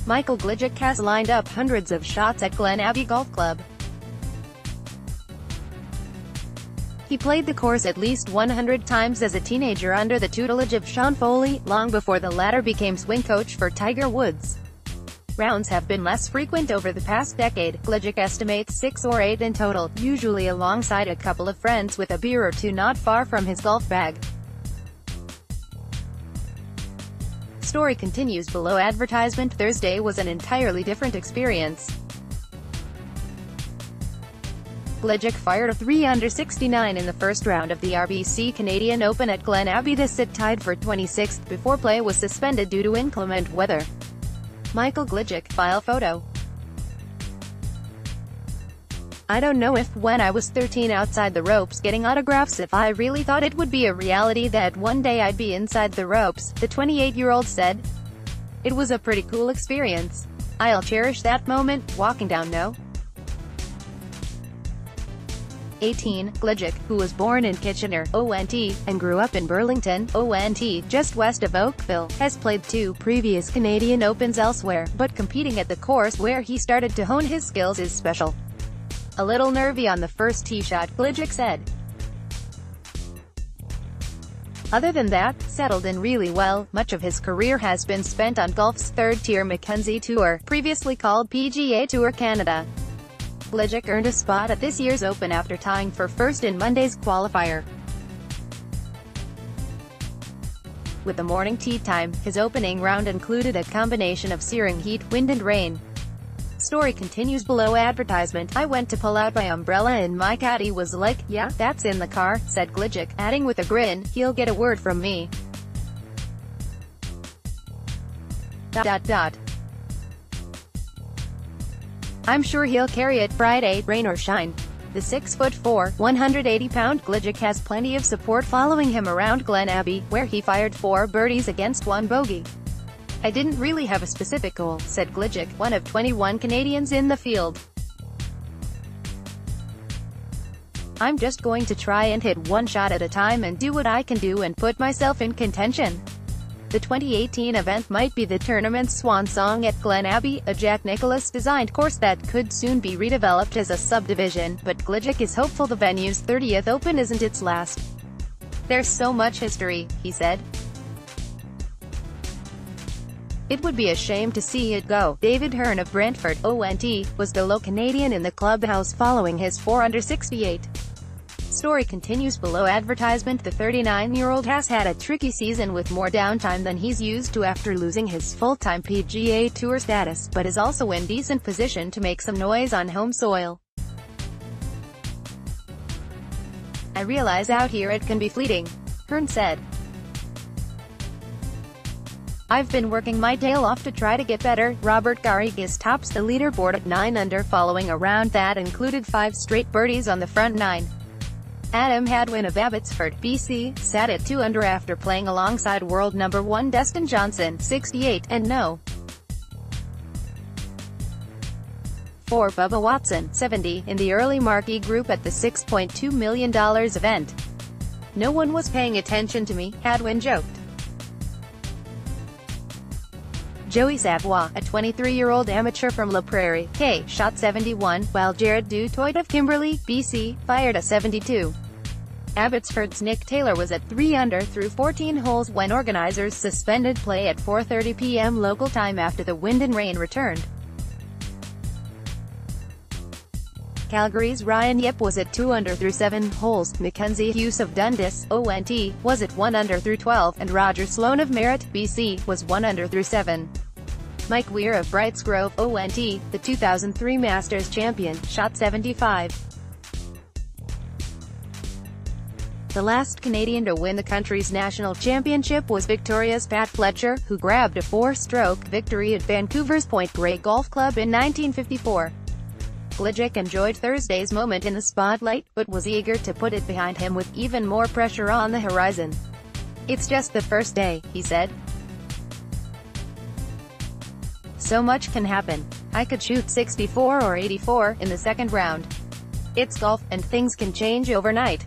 Michael Gligic has lined up hundreds of shots at Glen Abbey Golf Club. He played the course at least 100 times as a teenager under the tutelage of Sean Foley, long before the latter became swing coach for Tiger Woods. Rounds have been less frequent over the past decade. Gligic estimates 6 or 8 in total, usually alongside a couple of friends with a beer or two not far from his golf bag. Story continues below. Advertisement. Thursday was an entirely different experience. Gligic fired a 3-under 69 in the first round of the RBC Canadian Open at Glen Abbey. The sit tied for 26th before play was suspended due to inclement weather. Michael Gligic, file photo. I don't know if, when I was 13 outside the ropes getting autographs, if I really thought it would be a reality that one day I'd be inside the ropes, the 28-year-old said. It was a pretty cool experience. I'll cherish that moment, walking down no. 18, Gligic, who was born in Kitchener, ONT, and grew up in Burlington, ONT, just west of Oakville, has played 2 previous Canadian Opens elsewhere, but competing at the course where he started to hone his skills is special. A little nervy on the first tee shot, Gligic said. Other than that, settled in really well. Much of his career has been spent on golf's third-tier Mackenzie Tour, previously called PGA Tour Canada. Gligic earned a spot at this year's Open after tying for first in Monday's qualifier. With the morning tee time, his opening round included a combination of searing heat, wind and rain. Story continues below. Advertisement. I went to pull out my umbrella and my caddy was like, yeah, that's in the car, said Gligic, adding with a grin, he'll get a word from me. I'm sure he'll carry it Friday, rain or shine. The 6'4", 180-pound Gligic has plenty of support following him around Glen Abbey, where he fired 4 birdies against 1 bogey. I didn't really have a specific goal, said Gligic, one of 21 Canadians in the field. I'm just going to try and hit one shot at a time and do what I can do and put myself in contention. The 2018 event might be the tournament's swan song at Glen Abbey, a Jack Nicklaus-designed course that could soon be redeveloped as a subdivision, but Gligic is hopeful the venue's 30th Open isn't its last. There's so much history, he said. It would be a shame to see it go. David Hearn of Brantford, ONT, was the low Canadian in the clubhouse following his 4-under 68. Story continues below. Advertisement. The 39-year-old has had a tricky season with more downtime than he's used to after losing his full-time PGA Tour status, but is also in decent position to make some noise on home soil. I realize out here it can be fleeting, Hearn said. I've been working my tail off to try to get better. Robert Garrigues tops the leaderboard at 9 under following a round that included 5 straight birdies on the front 9. Adam Hadwin of Abbotsford, BC, sat at 2 under after playing alongside world number 1 Dustin Johnson, 68, and no. 4 Bubba Watson, 70, in the early marquee group at the $6.2 million event. No one was paying attention to me, Hadwin joked. Joey Savoie, a 23-year-old amateur from La Prairie, K, shot 71, while Jared Dutoit of Kimberley, BC, fired a 72. Abbotsford's Nick Taylor was at 3 under through 14 holes when organizers suspended play at 4:30 p.m. local time after the wind and rain returned. Calgary's Ryan Yip was at 2 under through 7 holes, Mackenzie Hughes of Dundas, ONT, was at 1 under through 12, and Roger Sloan of Merritt, BC, was 1 under through 7. Mike Weir of Brights Grove, ONT, the 2003 Masters champion, shot 75. The last Canadian to win the country's national championship was Victoria's Pat Fletcher, who grabbed a 4-stroke victory at Vancouver's Point Grey Golf Club in 1954. Gligic enjoyed Thursday's moment in the spotlight, but was eager to put it behind him with even more pressure on the horizon. It's just the first day, he said. So much can happen. I could shoot 64 or 84 in the second round. It's golf, and things can change overnight.